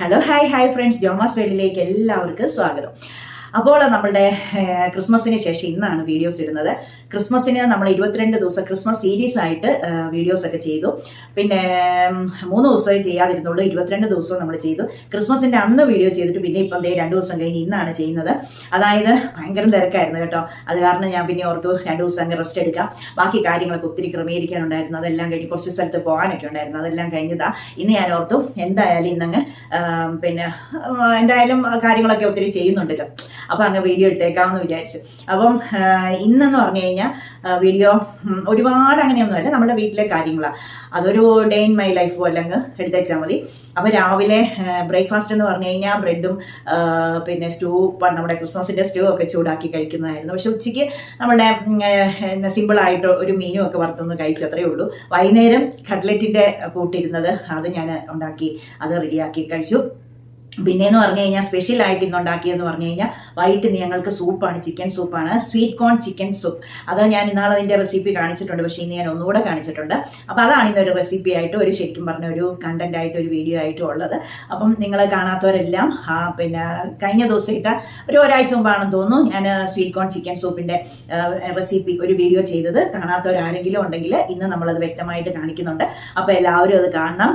Hello hi friends, ജോമാസ് വേൾഡിലേക്ക് എല്ലാവർക്കും സ്വാഗതം. അപ്പോൾ നമ്മളുടെ ക്രിസ്മസിന് ശേഷം ഇന്നാണ് വീഡിയോസ് ഇടുന്നത്. ക്രിസ്മസിന് നമ്മൾ 22 ദിവസം ക്രിസ്മസ് സീരീസ് ആയിട്ട് വീഡിയോസ് ഒക്കെ ചെയ്തു. പിന്നെ 3 ദിവസമേ ചെയ്യാതിരുന്നുള്ളൂ, 22 ദിവസവും നമ്മൾ ചെയ്തു. ക്രിസ്മസിന്റെ അന്ന് വീഡിയോ ചെയ്തിട്ട് പിന്നെ ഇപ്പം 2 ദിവസം കഴിഞ്ഞ് ഇന്നാണ് ചെയ്യുന്നത്. അതായത് ഭയങ്കര തിരക്കായിരുന്നു കേട്ടോ. അത് കാരണം ഞാൻ പിന്നെ ഓർത്തു 2 ദിവസം അങ്ങ് റെസ്റ്റ് എടുക്കാം. ബാക്കി കാര്യങ്ങളൊക്കെ ഒത്തിരി ക്രമീകരിക്കാനുണ്ടായിരുന്നു, അതെല്ലാം കഴിഞ്ഞ് കുറച്ച് സ്ഥലത്ത് പോകാനൊക്കെ ഉണ്ടായിരുന്നു, അതെല്ലാം കഴിഞ്ഞതാ. ഇന്ന് ഞാൻ ഓർത്തു എന്തായാലും ഇന്നങ്ങ് പിന്നെ എന്തായാലും കാര്യങ്ങളൊക്കെ ഒത്തിരി ചെയ്യുന്നുണ്ടല്ലോ, അപ്പം അങ്ങ് വീഡിയോ ഇട്ടേക്കാമെന്ന് വിചാരിച്ചു. അപ്പം ഇന്നെന്ന് പറഞ്ഞു കഴിഞ്ഞാൽ വീഡിയോ ഒരുപാട് അങ്ങനെയൊന്നുമല്ല, നമ്മുടെ വീട്ടിലെ കാര്യങ്ങളാണ്. അതൊരു ഡേ ഇൻ മൈ ലൈഫ് പോലെ അങ്ങ് എടുത്തേച്ചാൽ മതി. അപ്പോൾ രാവിലെ ബ്രേക്ക്ഫാസ്റ്റ് എന്ന് പറഞ്ഞു കഴിഞ്ഞാൽ ബ്രെഡും പിന്നെ സ്റ്റൂ, നമ്മുടെ ക്രിസ്മസിൻ്റെ സ്റ്റൂ ഒക്കെ ചൂടാക്കി കഴിക്കുന്നതായിരുന്നു. പക്ഷെ ഉച്ചയ്ക്ക് നമ്മുടെ സിമ്പിളായിട്ട് ഒരു മീനും ഒക്കെ വറുത്തുനിന്ന് കഴിച്ചത്രേ ഉള്ളൂ. വൈകുന്നേരം കട്ട്ലറ്റിൻ്റെ കൂട്ടിരുന്നത് അത് ഞാൻ ഉണ്ടാക്കി, അത് റെഡിയാക്കി കഴിച്ചു. പിന്നെയെന്ന് പറഞ്ഞു കഴിഞ്ഞാൽ സ്പെഷ്യലായിട്ട് ഇന്ന് ഉണ്ടാക്കിയെന്ന് പറഞ്ഞു കഴിഞ്ഞാൽ വൈകിട്ട് ഞങ്ങൾക്ക് സൂപ്പാണ്, ചിക്കൻ സൂപ്പാണ്, സ്വീറ്റ് കോൺ ചിക്കൻ സൂപ്പ്. അത് ഞാൻ ഇന്നാളെ അതിൻ്റെ റെസിപ്പി കാണിച്ചിട്ടുണ്ട്, പക്ഷേ ഇന്ന് ഞാൻ ഒന്നുകൂടെ കാണിച്ചിട്ടുണ്ട്. അപ്പോൾ അതാണ് ഇന്നൊരു റെസിപ്പി ആയിട്ട്, ഒരു ശരിക്കും പറഞ്ഞ ഒരു കണ്ടന്റ് ആയിട്ട്, ഒരു വീഡിയോ ആയിട്ടും ഉള്ളത്. അപ്പം നിങ്ങൾ കാണാത്തവരെല്ലാം പിന്നെ കഴിഞ്ഞ ദിവസം ഇട്ട ഒരാഴ്ച മുമ്പാണെന്ന് തോന്നുന്നു ഞാൻ സ്വീറ്റ് കോൺ ചിക്കൻ സൂപ്പിൻ്റെ റെസിപ്പി ഒരു വീഡിയോ ചെയ്തത്. കാണാത്തവരാരെങ്കിലും ഉണ്ടെങ്കിൽ ഇന്ന് നമ്മളത് വ്യക്തമായിട്ട് കാണിക്കുന്നുണ്ട്. അപ്പോൾ എല്ലാവരും അത് കാണണം,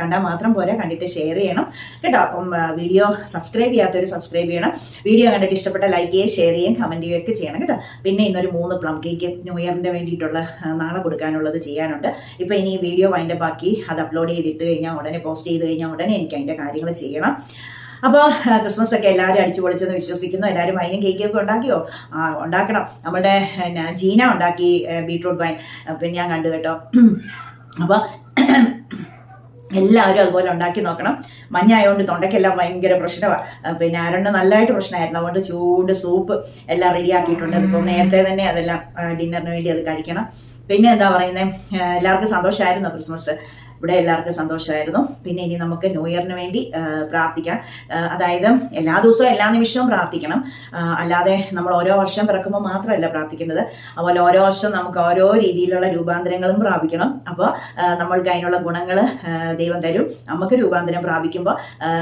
കണ്ടാൽ മാത്രം പോരാ, കണ്ടിട്ട് ഷെയർ ചെയ്യണം കേട്ടോ. വീഡിയോ സബ്സ്ക്രൈബ് ചെയ്യാത്തവർ സബ്സ്ക്രൈബ് ചെയ്യണം. വീഡിയോ കണ്ടിട്ട് ഇഷ്ടപ്പെട്ട ലൈക്ക് ചെയ്യുകയും ഷെയർ ചെയ്യുകയും കമൻറ്റ് ചെയ്യുകയൊക്കെ ചെയ്യണം കേട്ടോ. പിന്നെ ഇന്നൊരു 3 പ്ലം കേക്ക് ന്യൂ ഇയറിൻ്റെ വേണ്ടിയിട്ടുള്ള നാളെ കൊടുക്കാനുള്ളത് ചെയ്യാനുണ്ട്. ഇപ്പോൾ ഇനി ഈ വീഡിയോ വൈൻഡപ്പ് ആക്കി അത് അപ്ലോഡ് ചെയ്തിട്ട് കഴിഞ്ഞാൽ ഉടനെ പോസ്റ്റ് ചെയ്ത് കഴിഞ്ഞാൽ ഉടനെ എനിക്ക് അതിൻ്റെ കാര്യങ്ങൾ ചെയ്യണം. അപ്പോൾ ക്രിസ്മസ് ഒക്കെ എല്ലാവരും അടിച്ചു പൊളിച്ചെന്ന് വിശ്വസിക്കുന്നു. എല്ലാവരും വൈനും കേക്കൊക്കെ ഉണ്ടാക്കിയോ? ഉണ്ടാക്കണം. നമ്മളുടെ ജീന ഉണ്ടാക്കി ബീട്രൂട്ട് വൈൻ, പിന്നെ ഞാൻ കണ്ടു കേട്ടോ. അപ്പോൾ എല്ലാവരും അതുപോലെ ഉണ്ടാക്കി നോക്കണം. മഞ്ഞായതുകൊണ്ട് തൊണ്ടയ്ക്കെല്ലാം ഭയങ്കര പ്രശ്നമാണ്. പിന്നെ ആരണ്ട് നല്ലതായിട്ട് പ്രശ്നമായിരുന്നു. അതുകൊണ്ട് ചൂട് സൂപ്പ് എല്ലാം റെഡിയാക്കിയിട്ടുണ്ട്. അതിപ്പോൾ നേരത്തെ തന്നെ അതെല്ലാം ഡിന്നറിന് വേണ്ടി അത് കഴിക്കണം. പിന്നെ എന്താ പറയുന്നത്, എല്ലാവർക്കും സന്തോഷമായിരുന്നു ക്രിസ്മസ്. ഇവിടെ എല്ലാവർക്കും സന്തോഷമായിരുന്നു. പിന്നെ ഇനി നമുക്ക് ന്യൂ ഇയറിന് വേണ്ടി പ്രാർത്ഥിക്കാം. അതായത് എല്ലാ ദിവസവും എല്ലാ നിമിഷവും പ്രാർത്ഥിക്കണം. അല്ലാതെ നമ്മൾ ഓരോ വർഷം പിറക്കുമ്പോൾ മാത്രമല്ല പ്രാർത്ഥിക്കേണ്ടത്, അതുപോലെ ഓരോ വർഷവും നമുക്ക് ഓരോ രീതിയിലുള്ള രൂപാന്തരങ്ങളും പ്രാപിക്കണം. അപ്പോൾ നമ്മൾക്ക് അതിനുള്ള ഗുണങ്ങൾ ദൈവം തരും. നമുക്ക് രൂപാന്തരം പ്രാപിക്കുമ്പോൾ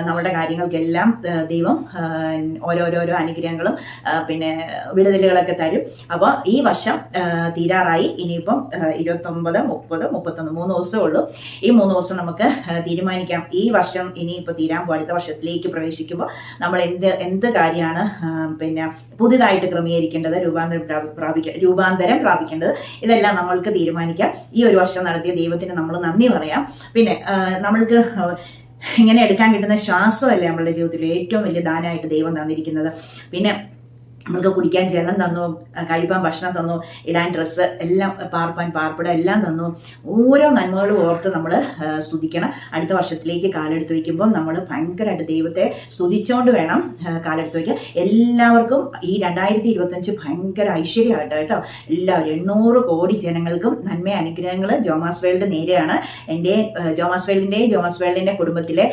നമ്മളുടെ കാര്യങ്ങൾക്കെല്ലാം ദൈവം ഓരോരോരോ അനുഗ്രഹങ്ങളും പിന്നെ വിടുതലുകളൊക്കെ തരും. അപ്പോൾ ഈ വർഷം തീരാറായി. ഇനിയിപ്പം 29, 30, 31 3 ദിവസമേ ഉള്ളൂ. ഈ 3 ദിവസം നമുക്ക് തീരുമാനിക്കാം. ഈ വർഷം ഇനിയിപ്പോൾ തീരാൻ പോകും. അടുത്ത വർഷത്തിലേക്ക് പ്രവേശിക്കുമ്പോൾ നമ്മൾ എന്ത് കാര്യമാണ് പിന്നെ പുതിയതായിട്ട് ക്രമീകരിക്കേണ്ടത്, രൂപാന്തരം പ്രാപിക്കേണ്ടത്, ഇതെല്ലാം നമ്മൾക്ക് തീരുമാനിക്കാം. ഈ ഒരു വർഷം നടത്തിയ ദൈവത്തിന് നമ്മൾ നന്ദി പറയാം. പിന്നെ നമ്മൾക്ക് ഇങ്ങനെ എടുക്കാൻ കിട്ടുന്ന ശ്വാസമല്ലേ നമ്മളുടെ ജീവിതത്തിൽ ഏറ്റവും വലിയ ദാനമായിട്ട് ദൈവം തന്നിരിക്കുന്നത്. പിന്നെ നമ്മൾക്ക് കുടിക്കാൻ ജലം തന്നു, കഴിപ്പാൻ ഭക്ഷണം തന്നു, ഇടാൻ ഡ്രസ്സ് എല്ലാം, പാർപ്പാൻ പാർപ്പിടം എല്ലാം തന്നു. ഓരോ നന്മകളും ഓർത്ത് നമ്മൾ സ്തുതിക്കണം. അടുത്ത വർഷത്തിലേക്ക് കാലെടുത്ത് വയ്ക്കുമ്പോൾ നമ്മൾ ഭയങ്കരമായിട്ട് ദൈവത്തെ സ്തുതിച്ചുകൊണ്ട് വേണം കാലെടുത്ത് വയ്ക്കുക. എല്ലാവർക്കും ഈ 2025 ഭയങ്കര ഐശ്വര്യമായിട്ട് കേട്ടോ. എല്ലാവരും 800 കോടി ജനങ്ങൾക്കും നന്മ അനുഗ്രഹങ്ങൾ ജോമാസ് വേൾഡ് നേരെയാണ്. എൻ്റെ ജോമാസ് വേൾഡിൻ്റെ കുടുംബത്തിലെ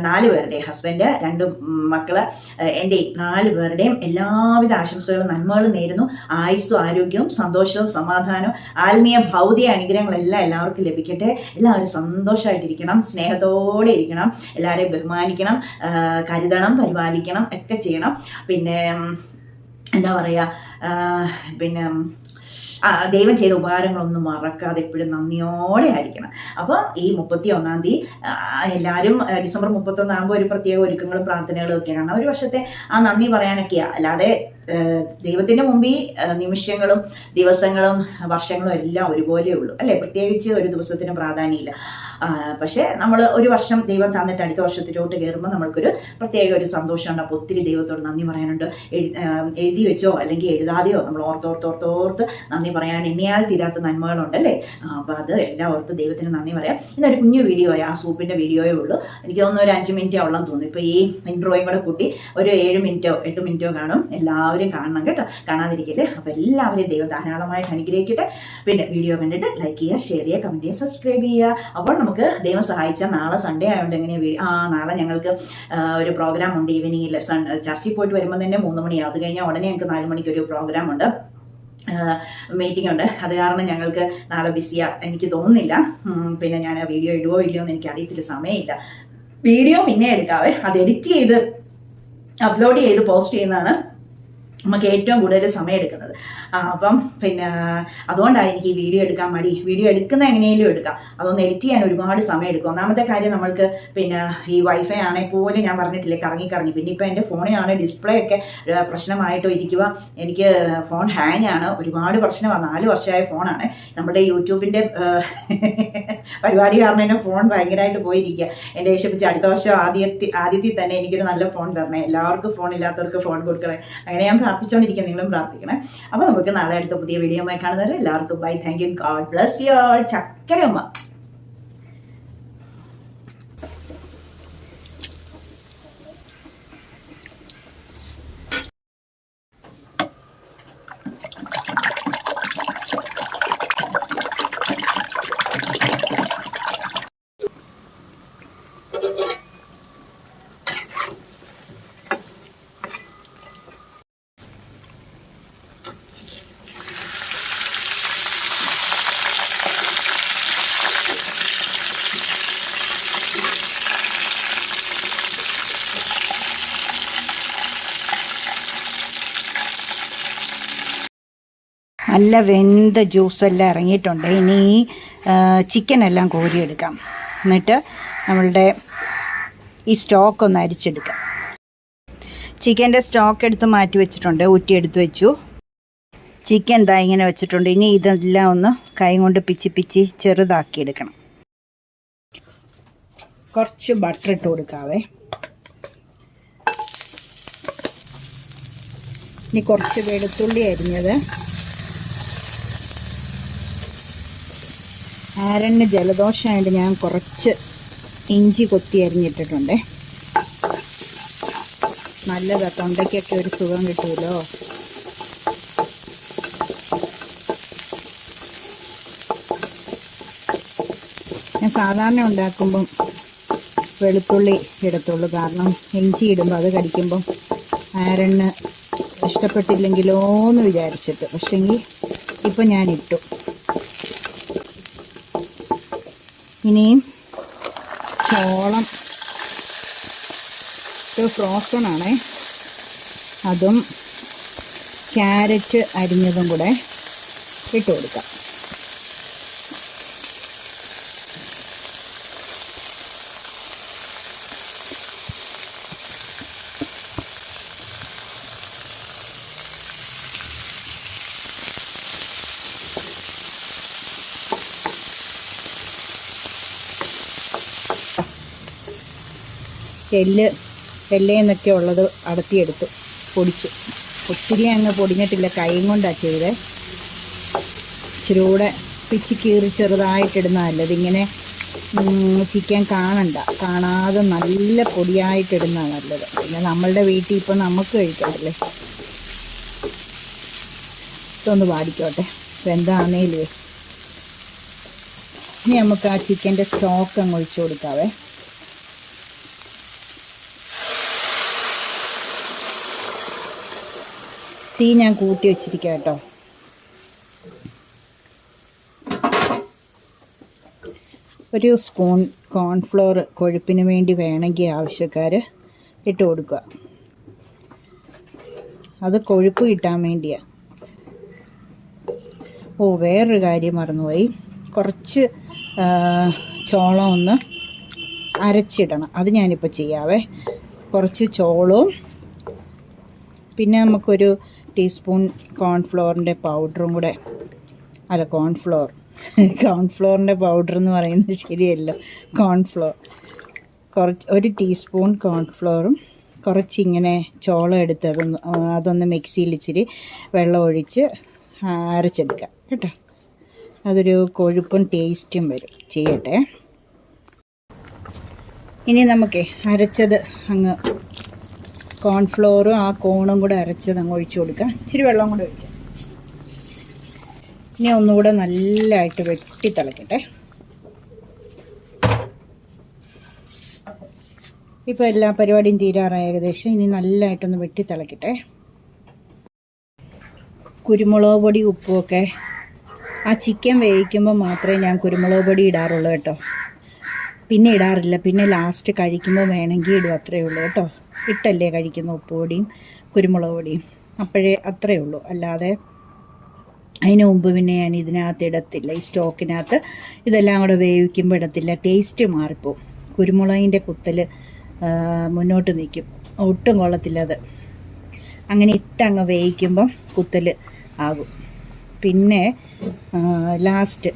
4 പേരുടെയും, ഹസ്ബൻഡ് 2 മക്കള്, എൻ്റെ 4 പേരുടെയും എല്ലാവിധ ആശംസകളും നന്മകളും നേരുന്നു. ആയുസ്സും ആരോഗ്യവും സന്തോഷവും സമാധാനവും ആത്മീയ ഭൗതിക അനുഗ്രഹങ്ങളെല്ലാം എല്ലാവർക്കും ലഭിക്കട്ടെ. എല്ലാവരും സന്തോഷമായിട്ടിരിക്കണം, സ്നേഹത്തോടെ ഇരിക്കണം, എല്ലാവരെയും ബഹുമാനിക്കണം, കരുതണം, പരിപാലിക്കണം ഒക്കെ ചെയ്യണം. പിന്നെ എന്താ പറയുക, പിന്നെ ദൈവം ചെയ്ത ഉപകാരങ്ങളൊന്നും മറക്കാതെ എപ്പോഴും നന്ദിയോടെ ആയിരിക്കണം. അപ്പോൾ ഈ 31-ാം തീയതി എല്ലാവരും ഡിസംബർ 31 ആകുമ്പോൾ ഒരു പ്രത്യേക ഒരുക്കങ്ങളും പ്രാർത്ഥനകളും ഒക്കെയാണ്. കാരണം ഒരു വർഷത്തെ ആ നന്ദി പറയാനൊക്കെയാണ്. അല്ലാതെ ദൈവത്തിൻ്റെ മുമ്പിൽ നിമിഷങ്ങളും ദിവസങ്ങളും വർഷങ്ങളും എല്ലാം ഒരുപോലെ ഉള്ളൂ അല്ലേ. പ്രത്യേകിച്ച് ഒരു ദിവസത്തിന് പ്രാധാന്യമില്ല. പക്ഷേ നമ്മൾ ഒരു വർഷം ദൈവം തന്നിട്ട് അടുത്ത വർഷത്തിലോട്ട് കയറുമ്പോൾ നമ്മൾക്കൊരു പ്രത്യേക ഒരു സന്തോഷമുണ്ട്. അപ്പോൾ ഒത്തിരി ദൈവത്തോട് നന്ദി പറയാനുണ്ട്. എഴുതി വെച്ചോ അല്ലെങ്കിൽ എഴുതാതെയോ നമ്മൾ ഓർത്ത് നന്ദി പറയാൻ എണ്ണിയാൽ തീരാത്ത നന്മകളുണ്ടല്ലേ. അപ്പോൾ അത് എല്ലാം ഓർത്ത് ദൈവത്തിന് നന്ദി പറയാം. ഇന്നൊരു കുഞ്ഞു വീഡിയോയാണ്, ആ സൂപ്പിൻ്റെ വീഡിയോയേ ഉള്ളൂ. എനിക്ക് തോന്നുന്നു ഒരു 5 മിനിറ്റേ ഉള്ളെന്ന് തോന്നുന്നു. ഇപ്പോൾ ഈ ഇൻട്രോയും കൂടെ കൂട്ടി ഒരു 7 മിനിറ്റോ 8 മിനിറ്റോ കാണും. എല്ലാവരും കാണണം കേട്ടോ, കാണാതിരിക്കല്ലേ. അപ്പോൾ എല്ലാവരെയും ദൈവം ധാരാളമായിട്ട് അനുഗ്രഹിക്കട്ടെ. പിന്നെ വീഡിയോ കണ്ടിട്ട് ലൈക്ക് ചെയ്യുക, ഷെയർ ചെയ്യുക, കമൻറ്റ് ചെയ്യുക, സബ്സ്ക്രൈബ് ചെയ്യുക. അപ്പോൾ നമുക്ക് ദൈവം സഹായിച്ചാൽ നാളെ സൺഡേ ആയതുകൊണ്ട് എങ്ങനെയാണ് നാളെ ഞങ്ങൾക്ക് ഒരു പ്രോഗ്രാം ഉണ്ട്. ഈവനിങ്ങിൽ ചർച്ചിൽ പോയിട്ട് വരുമ്പോൾ തന്നെ 3 മണിയാവും. അത് കഴിഞ്ഞാൽ ഉടനെ ഞങ്ങൾക്ക് 4 മണിക്ക് ഒരു പ്രോഗ്രാം ഉണ്ട്, മീറ്റിംഗ് ഉണ്ട്. അത് കാരണം ഞങ്ങൾക്ക് നാളെ ബിസിയാണ്, എനിക്ക് തോന്നുന്നില്ല. പിന്നെ ഞാൻ വീഡിയോ ഇടുവോ ഇല്ലയോ എന്ന് എനിക്ക് അറിയത്തില്ല, സമയമില്ല. വീഡിയോ പിന്നെ എടുക്കാവേ. അത് എഡിറ്റ് ചെയ്ത് അപ്ലോഡ് ചെയ്ത് പോസ്റ്റ് ചെയ്യുന്നതാണ് നമുക്ക് ഏറ്റവും കൂടുതൽ സമയം എടുക്കുന്നത്. അപ്പം പിന്നെ അതുകൊണ്ടാണ് എനിക്ക് ഈ വീഡിയോ എടുക്കാൻ മടി. വീഡിയോ എടുക്കുന്ന എങ്ങനെയും എടുക്കാം, അതൊന്ന് എഡിറ്റ് ചെയ്യാൻ ഒരുപാട് സമയം എടുക്കും. ഒന്നാമത്തെ കാര്യം നമ്മൾക്ക് പിന്നെ ഈ വൈഫൈ ആണെങ്കിൽ പോലും ഞാൻ പറഞ്ഞിട്ടില്ലേ കറങ്ങി പിന്നെ ഇപ്പം എൻ്റെ ഫോണിനാണ് ഡിസ്പ്ലേ ഒക്കെ പ്രശ്നമായിട്ടോ ഇരിക്കുക. എനിക്ക് ഫോൺ ഹാങ് ആണ്, ഒരുപാട് പ്രശ്നമാണ്. 4 വർഷമായ ഫോണാണ്. നമ്മുടെ യൂട്യൂബിൻ്റെ പരിപാടി കാരണം തന്നെ ഫോൺ ഭയങ്കരമായിട്ട് പോയിരിക്കുക. എൻ്റെ യേശുപ്പിച്ച് അടുത്ത വർഷം ആദ്യത്തിൽ തന്നെ എനിക്കൊരു നല്ല ഫോൺ തരണേ, എല്ലാവർക്കും ഫോൺ ഇല്ലാത്തവർക്ക് ഫോൺ കൊടുക്കണേ. അങ്ങനെ ഞാൻ പ്രാർത്ഥിച്ചുകൊണ്ടിരിക്കുക, നിങ്ങളും പ്രാർത്ഥിക്കണേ. അപ്പോൾ നമുക്ക് നാളെ അടുത്ത പുതിയ വീഡിയോ കാണുന്നവരെ എല്ലാവർക്കും bye. Thank you. God bless you all. ചക്കരമ്മ. നല്ല വെന്ത ജ്യൂസെല്ലാം ഇറങ്ങിയിട്ടുണ്ട്. ഇനി ചിക്കനെല്ലാം കോരിയെടുക്കാം. എന്നിട്ട് നമ്മളുടെ ഈ സ്റ്റോക്ക് ഒന്ന് അരിച്ചെടുക്കാം. ചിക്കൻ്റെ സ്റ്റോക്ക് എടുത്ത് മാറ്റി വെച്ചിട്ടുണ്ട്, ഊറ്റിയെടുത്ത് വെച്ചു. ചിക്കൻ ദാ ഇങ്ങനെ വെച്ചിട്ടുണ്ട്. ഇനി ഇതെല്ലാം ഒന്ന് കൈ കൊണ്ട് പിച്ചി ചെറുതാക്കിയെടുക്കണം. കുറച്ച് ബട്ടർ ഇട്ട് കൊടുക്കാവേ. ഇനി കുറച്ച് വെളുത്തുള്ളി അരിഞ്ഞത്. ആരന് ജലദോഷമായിട്ട് ഞാൻ കുറച്ച് ഇഞ്ചി കൊത്തി അരിഞ്ഞിട്ടിട്ടുണ്ട്. നല്ലതാണ്, തൊണ്ടയ്ക്കൊക്കെ ഒരു സുഖം കിട്ടുമല്ലോ. ഞാൻ സാധാരണ ഉണ്ടാക്കുമ്പം വെളുത്തുള്ളി ഇടത്തുള്ളൂ, കാരണം ഇഞ്ചി ഇടുമ്പോൾ അത് കടിക്കുമ്പം ആരന് ഇഷ്ടപ്പെട്ടില്ലെങ്കിലോ എന്ന് വിചാരിച്ചിട്ട്. പക്ഷെങ്കിൽ ഇപ്പം ഞാൻ ഇട്ടു. ഇനിയും ചോളം ഫ്രോസൺ ആണേ, അതും ക്യാരറ്റ് അരിഞ്ഞതും കൂടെ ഇട്ട് കൊടുക്കാം. എല്ലേന്നൊക്കെ ഉള്ളത് അടത്തിയെടുത്തു, പൊടിച്ചു. ഒത്തിരി അങ്ങ് പൊടിഞ്ഞിട്ടില്ല, കൈയും കൊണ്ടാണ് ചെയ്തത്. ഇച്ചിരി കൂടെ പിച്ചി കീറി ചെറുതായിട്ടിടുന്ന നല്ലത്. ഇങ്ങനെ ചിക്കൻ കാണാതെ നല്ല പൊടിയായിട്ടിടുന്നതാണ് നല്ലത്. പിന്നെ നമ്മളുടെ വീട്ടിൽ ഇപ്പം നമുക്ക് കഴിക്കാമല്ലേ. ഇതൊന്ന് പാടിക്കോട്ടെ, എന്താണേലുവേ. ഇനി നമുക്ക് ആ ചിക്കൻ്റെ സ്റ്റോക്ക് അങ്ങ് ഒഴിച്ചു കൊടുക്കാവേ. തീ ഞാൻ കൂട്ടി വെച്ചിരിക്കാം കേട്ടോ. ഒരു സ്പൂൺ കോൺഫ്ലോർ കൊഴുപ്പിന് വേണ്ടി വേണമെങ്കിൽ ആവശ്യക്കാർ ഇട്ട് കൊടുക്കുക. അത് കൊഴുപ്പ് കിട്ടാൻ വേണ്ടിയാണ്. വേറൊരു കാര്യം മറന്നുപോയി, കുറച്ച് ചോളം ഒന്ന് അരച്ചിടണം. അത് ഞാനിപ്പോൾ ചെയ്യാവേ. കുറച്ച് ചോളവും പിന്നെ നമുക്കൊരു ടീസ്പൂൺ കോൺഫ്ലോറിൻ്റെ പൗഡറും കൂടെ, അല്ല കോൺഫ്ലോറിൻ്റെ പൗഡർ എന്ന് പറയുന്നത് ശരിയല്ല, കോൺഫ്ലോർ. ഒരു ടീസ്പൂൺ കോൺഫ്ലോറും കുറച്ചിങ്ങനെ ചോളം എടുത്ത് അതൊന്ന് മിക്സിയിൽ ഇച്ചിരി വെള്ളം ഒഴിച്ച് അരച്ചെടുക്കാം കേട്ടോ. അതൊരു കൊഴുപ്പും ടേസ്റ്റും വരും. ചെയ്യട്ടെ. ഇനി നമുക്കേ അരച്ചത് അങ്ങ് കോൺഫ്ലോറും ആ കോണും കൂടെ അരച്ചത് അങ്ങ് ഒഴിച്ചു കൊടുക്കാം. ഇച്ചിരി വെള്ളം കൂടെ ഒഴിക്കാം. ഇനി ഒന്നുകൂടെ നല്ലതായിട്ട് വെട്ടി തിളക്കട്ടെ. ഇപ്പോൾ എല്ലാ പരിപാടിയും തീരാറായി ഏകദേശം. ഇനി നല്ലതായിട്ടൊന്ന് വെട്ടി തിളക്കട്ടെ. കുരുമുളക് പൊടി ഉപ്പുമൊക്കെ ആ ചിക്കൻ വേവിക്കുമ്പോൾ മാത്രമേ ഞാൻ കുരുമുളക് പൊടി ഇടാറുള്ളൂ കേട്ടോ. പിന്നെ ഇടാറില്ല. പിന്നെ ലാസ്റ്റ് കഴിക്കുമ്പോൾ വേണമെങ്കിൽ ഇടും, അത്രയേ ഉള്ളൂ കേട്ടോ. ഇട്ടല്ലേ കഴിക്കുന്ന ഉപ്പ് പൊടിയും കുരുമുളക് പൊടിയും, അപ്പോഴേ അത്രയേ ഉള്ളൂ. അല്ലാതെ അതിന് മുമ്പ് പിന്നെ ഞാൻ ഇതിനകത്ത് ഇടത്തില്ല. ഈ സ്റ്റോക്കിനകത്ത് ഇതെല്ലാം കൂടെ വേവിക്കുമ്പോൾ ഇടത്തില്ല, ടേസ്റ്റ് മാറിപ്പോവും. കുരുമുളകിൻ്റെ കുത്തൽ മുന്നോട്ട് നിൽക്കും, ഒട്ടും കൊള്ളത്തില്ല അത്. അങ്ങനെ ഇട്ടങ്ങ് വേവിക്കുമ്പം കുത്തൽ ആകും. പിന്നെ ലാസ്റ്റ്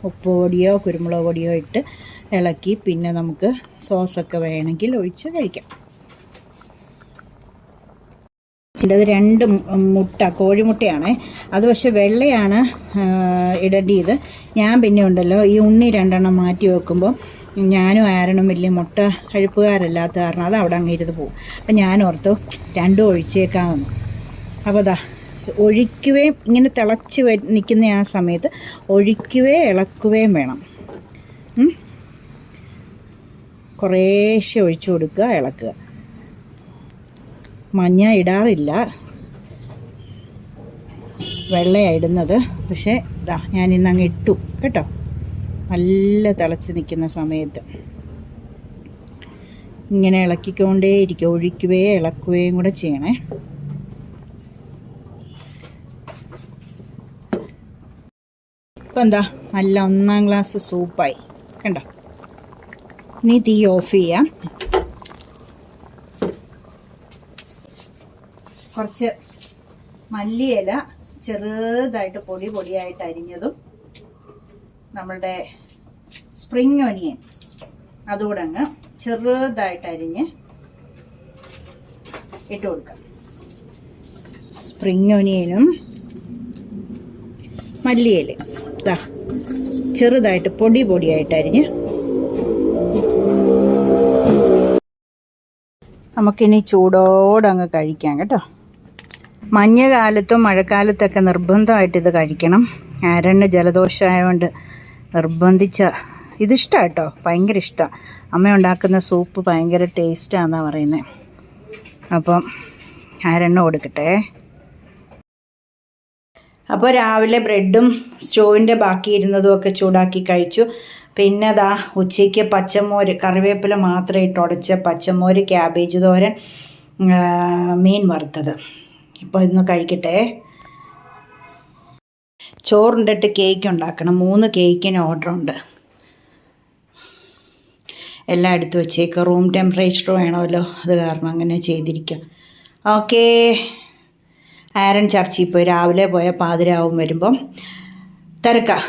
ഉപ്പ് പൊടിയോ കുരുമുളക് പൊടിയോ ഇട്ട് ഇളക്കി പിന്നെ നമുക്ക് സോസൊക്കെ വേണമെങ്കിൽ ഒഴിച്ച് കഴിക്കാം. ഇത് 2 മുട്ട, കോഴിമുട്ടയാണ്. അത് പക്ഷെ വെള്ളയാണ് ഇടേണ്ടത്. ഞാൻ പിന്നെ ഉണ്ടല്ലോ ഈ ഉണ്ണി 2 മാറ്റി വെക്കുമ്പോൾ ഞാനും ആരണം വലിയ മുട്ട കഴിപ്പുകാരല്ലാത്ത കാരണം അത് അവിടെ അങ്ങ് ഇരുന്ന് പോകും. അപ്പം ഞാൻ ഓർത്തു 2 ഒഴിച്ചേക്കാമെന്ന്. അപ്പോൾ അതാ ഒഴിക്കുകയും ഇങ്ങനെ തിളച്ച് നിൽക്കുന്ന ആ സമയത്ത് ഒഴിക്കുകയും ഇളക്കുകയും വേണം. കുറേശ്ശെ ഒഴിച്ചു കൊടുക്കുക, ഇളക്കുക. മഞ്ഞ ഇടാറില്ല, വെള്ളയാണ് ഇടുന്നത്. പക്ഷേ ഇതാ ഞാൻ ഇന്നങ്ങ് ഇട്ടു കേട്ടോ. നല്ല തിളച്ച് നിൽക്കുന്ന സമയത്ത് ഇങ്ങനെ ഇളക്കിക്കൊണ്ടേയിരിക്കും, ഒഴിക്കുകയും ഇളക്കുകയും കൂടെ ചെയ്യണേ. ഇപ്പം എന്താ നല്ല 1-ാം ഗ്ലാസ് സൂപ്പായി കണ്ടോ. ഇനി തീ ഓഫ് ചെയ്യാം. കുറച്ച് മല്ലിയില ചെറുതായിട്ട് പൊടിയായിട്ട് അരിഞ്ഞതും നമ്മളുടെ സ്പ്രിംഗ് ഒനിയൻ അതുകൂടെ അങ്ങ് ചെറുതായിട്ട് അരിഞ്ഞ് ഇട്ട് കൊടുക്കാം. സ്പ്രിംഗ് ഒനിയനും മല്ലിയില ഇതാ ചെറുതായിട്ട് പൊടിയായിട്ട് അരിഞ്ഞ് നമുക്കിനി ചൂടോടെ അങ്ങ് കഴിക്കാം കേട്ടോ. മഞ്ഞുകാലത്തും മഴക്കാലത്തൊക്കെ നിർബന്ധമായിട്ട് ഇത് കഴിക്കണം. ആരണ്യ ജലദോഷമായതുകൊണ്ട് നിർബന്ധിച്ച ഇതിഷ്ടമാണ് കേട്ടോ, ഭയങ്കര ഇഷ്ടമാണ്. അമ്മ ഉണ്ടാക്കുന്ന സൂപ്പ് ഭയങ്കര ടേസ്റ്റാണെന്നാണ് പറയുന്നത്. അപ്പം ആരെണ്ണം കൊടുക്കട്ടെ. അപ്പോൾ രാവിലെ ബ്രെഡും സ്റ്റോവിൻ്റെ ബാക്കി ഇരുന്നതും ഒക്കെ ചൂടാക്കി കഴിച്ചു. പിന്നെ ദാ ഉച്ചയ്ക്ക് പച്ചമോര്, കറിവേപ്പില മാത്രം ഇട്ട് ഉടച്ച പച്ചമോര്, ക്യാബേജ് തോരൻ, മീൻ വറുത്തത്. ഇപ്പോൾ ഇന്ന് കഴിക്കട്ടെ. ചോറുണ്ടിട്ട് കേക്ക് ഉണ്ടാക്കണം. 3 കേക്കിന് ഓർഡറുണ്ട്. എല്ലാം എടുത്തു വെച്ചേക്ക്. റൂം ടെമ്പറേച്ചർ വേണമല്ലോ, അത് കാരണം അങ്ങനെ ചെയ്തിരിക്കുക. ഓക്കേ. ആരൻ ചർച്ചിൽ പോയി, രാവിലെ പോയ പാതിരാവും വരുമ്പം തിരക്കാം.